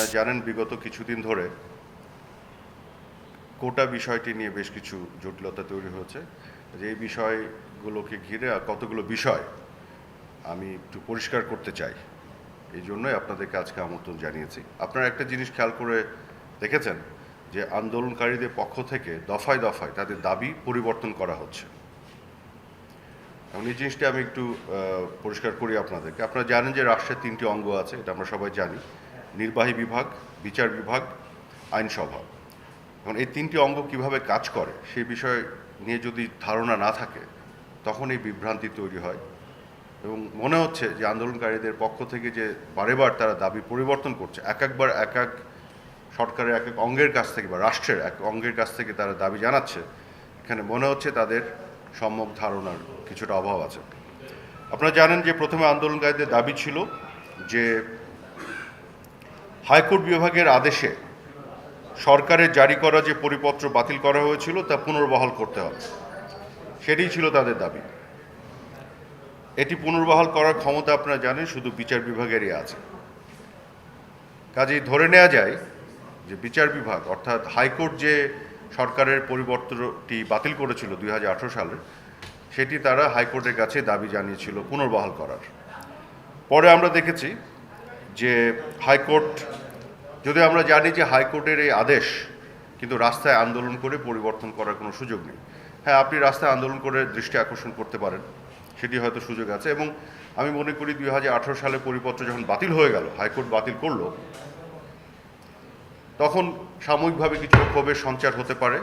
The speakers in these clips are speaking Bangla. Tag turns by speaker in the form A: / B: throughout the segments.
A: আপনারা জানেন বিগত কিছুদিন ধরে কোটা বিষয়টি নিয়ে বেশ কিছু জটিলতা তৈরি হয়েছে। যে এই বিষয়গুলোকে ঘিরে কতগুলো বিষয় আমি একটু পরিষ্কার করতে চাই, এই জন্যই আপনাদেরকে আজকে আমন্ত্রণ জানিয়েছি। আপনারা একটা জিনিস খেয়াল করে দেখেছেন যে আন্দোলনকারীদের পক্ষ থেকে দফায় দফায় তাদের দাবি পরিবর্তন করা হচ্ছে। এখন এই জিনিসটা আমি একটু পরিষ্কার করি আপনাদেরকে। আপনারা জানেন যে রাষ্ট্রের 3টি অঙ্গ আছে, এটা আমরা সবাই জানি: নির্বাহী বিভাগ, বিচার বিভাগ, আইনসভা। এখন এই 3টি অঙ্গ কিভাবে কাজ করে সেই বিষয় নিয়ে যদি ধারণা না থাকে তখন এই বিভ্রান্তি তৈরি হয় এবং মনে হচ্ছে যে আন্দোলনকারীদের পক্ষ থেকে যে বারেবার তারা দাবি পরিবর্তন করছে, এক এক সরকারের এক অঙ্গের কাছ থেকে বা রাষ্ট্রের এক অঙ্গের কাছ থেকে তারা দাবি জানাচ্ছে, এখানে মনে হচ্ছে তাদের সম্যক ধারণার কিছুটা অভাব আছে। আপনারা জানেন যে প্রথমে আন্দোলনকারীদের দাবি ছিল যে হাইকোর্ট বিভাগের আদেশে সরকারের জারি করা যে পরিপত্র বাতিল করা হয়েছিল তা পুনর্বহাল করতে হবে, সেটাই ছিল তাদের দাবি। এটি পুনর্বহাল করার ক্ষমতা আপনারা জানেন শুধু বিচার বিভাগেরই আছে। কাজেই ধরে নেওয়া যায় যে বিচার বিভাগ অর্থাৎ হাইকোর্ট যে সরকারের পরিপত্রটি বাতিল করেছিল 2018 সালে, সেটি তারা হাইকোর্টের কাছে দাবি জানিয়েছিল পুনর্বহাল করার। পরে আমরা দেখেছি যে হাইকোর্ট, যদি আমরা জানি যে হাইকোর্টের এই আদেশ কিন্তু রাস্তায় আন্দোলন করে পরিবর্তন করার কোনো সুযোগ নেই। হ্যাঁ, আপনি রাস্তায় আন্দোলন করে দৃষ্টি আকর্ষণ করতে পারেন, সেটি হয়তো সুযোগ আছে। এবং আমি মনে করি 2018 সালে পরিপত্র যখন বাতিল হয়ে গেল, হাইকোর্ট বাতিল করলো, তখন সাময়িকভাবে কিছু ক্ষোভের সঞ্চার হতে পারে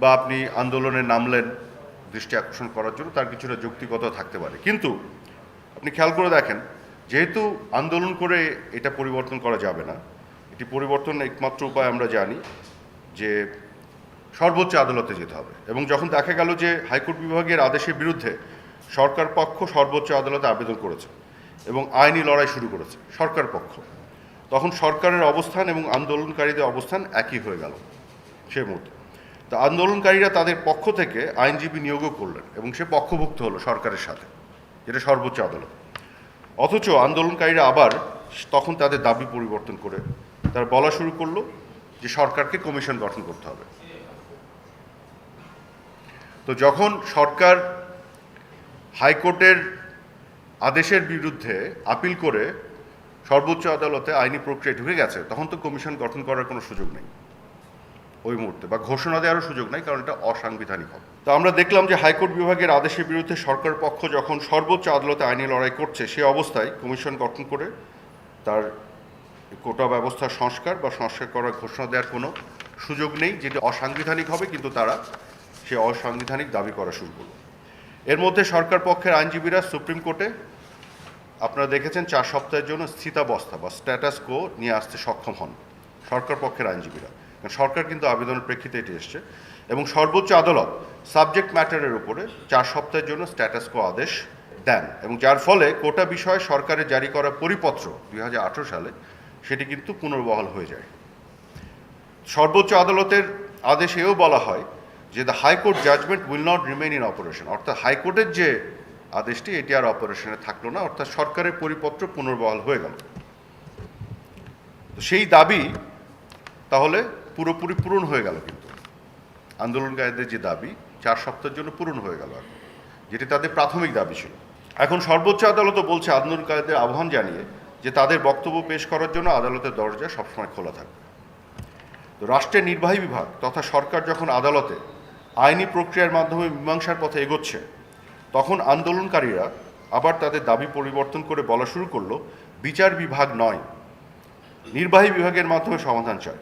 A: বা আপনি আন্দোলনে নামলেন দৃষ্টি আকর্ষণ করার জন্য, তার কিছুটা যৌক্তিকতা থাকতে পারে। কিন্তু আপনি খেয়াল করে দেখেন, যেহেতু আন্দোলন করে এটা পরিবর্তন করা যাবে না, এটি পরিবর্তন একমাত্র উপায় আমরা জানি যে সর্বোচ্চ আদালতে যেতে হবে। এবং যখন দেখা গেল যে হাইকোর্ট বিভাগের আদেশের বিরুদ্ধে সরকার পক্ষ সর্বোচ্চ আদালতে আবেদন করেছে এবং আইনি লড়াই শুরু করেছে সরকার পক্ষ, তখন সরকারের অবস্থান এবং আন্দোলনকারীদের অবস্থান একই হয়ে গেল সে মুহূর্তে। তো আন্দোলনকারীরা তাদের পক্ষ থেকে আইনজীবী নিয়োগও করলেন এবং সে পক্ষভুক্ত হলো সরকারের সাথে, যেটা সর্বোচ্চ আদালত। অথচ আন্দোলনকারীরা আবার তখন তাদের দাবি পরিবর্তন করে তারা বলা শুরু করলো যে সরকারকে কমিশন গঠন করতে হবে। তো যখন সরকার হাইকোর্টের আদেশের বিরুদ্ধে আপিল করে সর্বোচ্চ আদালতে আইনি প্রক্রিয়ায় ঢুকে গেছে, তখন তো কমিশন গঠন করার কোনো সুযোগ নেই ওই মুহূর্তে, বা ঘোষণা দেওয়ারও সুযোগ নেই, কারণ এটা অসাংবিধানিক হবে। তো আমরা দেখলাম যে হাইকোর্ট বিভাগের আদেশের বিরুদ্ধে সরকার পক্ষ যখন সর্বোচ্চ আদালতে আইনি লড়াই করছে, সে অবস্থায় কমিশন গঠন করে তার কোটা ব্যবস্থার সংস্কার করার ঘোষণা দেওয়ার কোনো সুযোগ নেই, যেটি অসাংবিধানিক হবে। কিন্তু তারা সে অসাংবিধানিক দাবি করা শুরু করল। এর মধ্যে সরকার পক্ষের আইনজীবীরা সুপ্রিম কোর্টে, আপনারা দেখেছেন, 4 সপ্তাহের জন্য স্থিতাবস্থা বা স্ট্যাটাস কো নিয়ে আসতে সক্ষম হন সরকার পক্ষের আইনজীবীরা। সরকার কিন্তু আবেদনের প্রেক্ষিতে এটি এসছে এবং সর্বোচ্চ আদালত সাবজেক্ট ম্যাটারের উপরে 4 সপ্তাহের জন্য স্ট্যাটাস কো আদেশ দেন, এবং যার ফলে কোটা বিষয়ে সরকারের জারি করা পরিপত্র 2018 সালে সেটি কিন্তু পুনর্বহাল হয়ে যায়। সর্বোচ্চ আদালতের আদেশেও বলা হয় যে the high court judgment will not remain in operation, অর্থাৎ হাইকোর্টের যে আদেশটি এটি আর অপারেশনে থাকলো না, অর্থাৎ সরকারের পরিপত্র পুনর্বহাল হয়ে গেল। তো সেই দাবি তাহলে পুরোপুরি পূরণ হয়ে গেল, কিন্তু আন্দোলনকারীদের যে দাবি 4 সপ্তাহের জন্য পূরণ হয়ে গেল, যেটি তাদের প্রাথমিক দাবি ছিল। এখন সর্বোচ্চ আদালতও বলছে আন্দোলনকারীদের আহ্বান জানিয়ে যে তাদের বক্তব্য পেশ করার জন্য আদালতের দরজা সবসময় খোলা থাকবে। তো রাষ্ট্রের নির্বাহী বিভাগ তথা সরকার যখন আদালতে আইনি প্রক্রিয়ার মাধ্যমে মীমাংসার পথে এগোচ্ছে, তখন আন্দোলনকারীরা আবার তাদের দাবি পরিবর্তন করে বলা শুরু করলো বিচার বিভাগ নয়, নির্বাহী বিভাগের মাধ্যমে সমাধান চায়।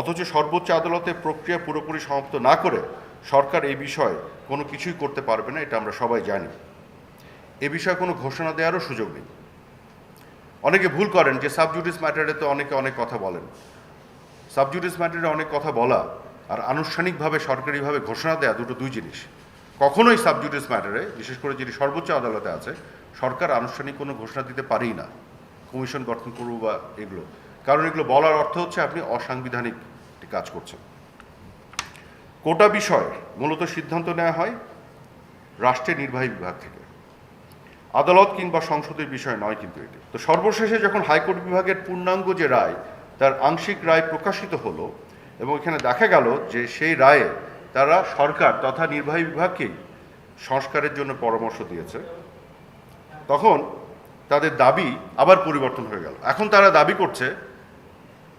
A: অথচ সর্বোচ্চ আদালতের প্রক্রিয়া পুরোপুরি সমাপ্ত না করে সরকার এই বিষয়ে কোনো কিছুই করতে পারবে না, এটা আমরা সবাই জানি। এ বিষয়ে কোনো ঘোষণা দেওয়ারও সুযোগ নেই। অনেকে ভুল করেন যে সাবজুডিস ম্যাটারে তো অনেকে অনেক কথা বলেন। সাবজুডিস ম্যাটারে অনেক কথা বলা আর আনুষ্ঠানিকভাবে সরকারিভাবে ঘোষণা দেওয়া দুই জিনিস। কখনোই সাবজুডিস ম্যাটারে, বিশেষ করে যেটি সর্বোচ্চ আদালতে আছে, সরকার আনুষ্ঠানিক কোনো ঘোষণা দিতে পারেই না কমিশন গঠন করব বা এগুলো, কারণ এগুলো বলার অর্থ হচ্ছে আপনি অসাংবিধানিক কাজ করছেন। কোটা বিষয় মূলত সিদ্ধান্ত নেওয়া হয় রাষ্ট্রের নির্বাহী বিভাগ থেকে, আদালত কিংবা সংসদের বিষয় নয় কিন্তু এটি। তো সর্বশেষে যখন হাইকোর্ট বিভাগের পূর্ণাঙ্গ যে রায় তার আংশিক রায় প্রকাশিত হলো এবং এখানে দেখা গেল যে সেই রায়ে তারা সরকার তথা নির্বাহী বিভাগকেই সংস্কারের জন্য পরামর্শ দিয়েছে, তখন তাদের দাবি আবার পরিবর্তন হয়ে গেল। এখন তারা দাবি করছে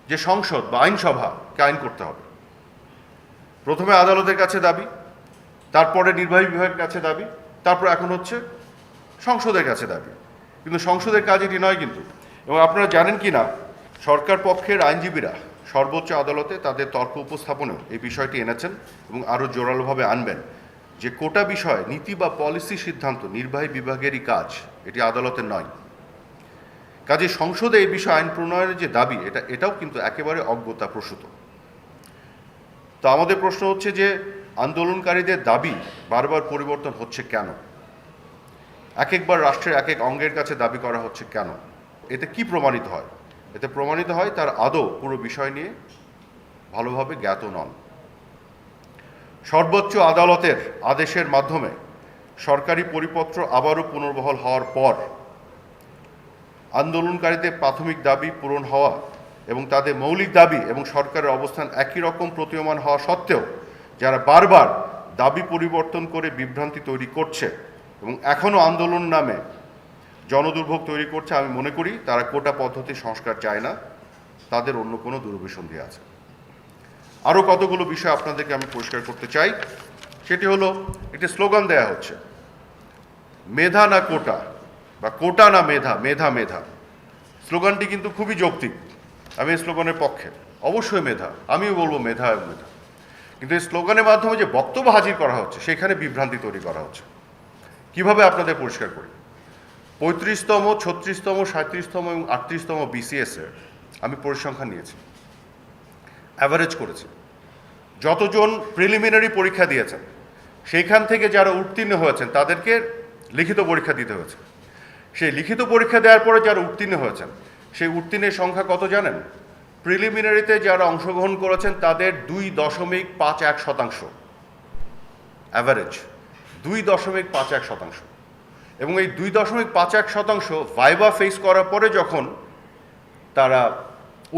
A: যে সংসদ বা আইনসভাকে আইন করতে হবে। প্রথমে আদালতের কাছে দাবি, তারপরে নির্বাহী বিভাগের কাছে দাবি, তারপর এখন হচ্ছে সংসদের কাছে দাবি। কিন্তু সংসদের কাজ এটি নয় কিন্তু। এবং আপনারা জানেন কি না, সরকার পক্ষের আইনজীবীরা সর্বোচ্চ আদালতে তাদের তর্ক উপস্থাপনেও এই বিষয়টি এনেছেন এবং আরও জোরালোভাবে আনবেন যে কোটা বিষয়ে নীতি বা পলিসি সিদ্ধান্ত নির্বাহী বিভাগেরই কাজ, এটি আদালতের নয়। কাজে সংসদে এই বিষয়ে আইন প্রণয়নের যে দাবি, এটাও কিন্তু একেবারে অজ্ঞতাপ্রসূত। তো আমাদের প্রশ্ন হচ্ছে যে আন্দোলনকারীদের দাবি বারবার পরিবর্তন হচ্ছে কেন? এক একবার রাষ্ট্রের এক এক অঙ্গের কাছে দাবি করা হচ্ছে কেন? এতে কি প্রমাণিত হয়? এতে প্রমাণিত হয় তার আদৌ পুরো বিষয় নিয়ে ভালোভাবে জ্ঞাত নন। সর্বোচ্চ আদালতের আদেশের মাধ্যমে সরকারি পরিপত্র আবারও পুনর্বহাল হওয়ার পর আন্দোলনকারীদের প্রাথমিক দাবি পূরণ হওয়া এবং তাদের মৌলিক দাবি এবং সরকারের অবস্থান একই রকম প্রতীয়মান হওয়া সত্ত্বেও যারা বারবার দাবি পরিবর্তন করে বিভ্রান্তি তৈরি করছে এবং এখনও আন্দোলন নামে জনদুর্ভোগ তৈরি করছে, আমি মনে করি তারা কোটা পদ্ধতি সংস্কার চায় না, তাদের অন্য কোনো দুরভিসন্ধি আছে। আরও কতগুলো বিষয় আপনাদেরকে আমি পরিষ্কার করতে চাই। সেটি হলো, একটি স্লোগান দেয়া হচ্ছে, মেধা না কোটা বা কোটা না মেধা, মেধা মেধা। স্লোগানটি কিন্তু খুবই যৌক্তিক, আমি এই স্লোগানের পক্ষে। অবশ্যই মেধা, আমিও বলবো মেধা এবং মেধা। কিন্তু এই স্লোগানের মাধ্যমে যে বক্তব্য হাজির করা হচ্ছে সেখানে বিভ্রান্তি তৈরি করা হচ্ছে। কিভাবে আপনাদের পরিষ্কার করি? 35তম, 36তম, 37তম এবং 38তম বিসিএসের আমি পরিসংখ্যান নিয়েছি, অ্যাভারেজ করেছি। যতজন প্রিলিমিনারি পরীক্ষা দিয়েছেন সেইখান থেকে যারা উত্তীর্ণ হয়েছেন তাদেরকে লিখিত পরীক্ষা দিতে হয়েছে। সেই লিখিত পরীক্ষা দেওয়ার পরে যারা উত্তীর্ণ হয়েছেন সেই উত্তীর্ণের সংখ্যা কত জানেন? প্রিলিমিনারিতে যারা অংশগ্রহণ করেছেন তাদের 2.51%, অ্যাভারেজ 2.51%। এবং এই 2.51% ভাইবা ফেস করার পরে যখন তারা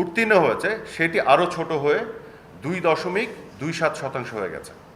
A: উত্তীর্ণ হয়েছে সেটি আরও ছোট হয়ে 2.27% হয়ে গেছে।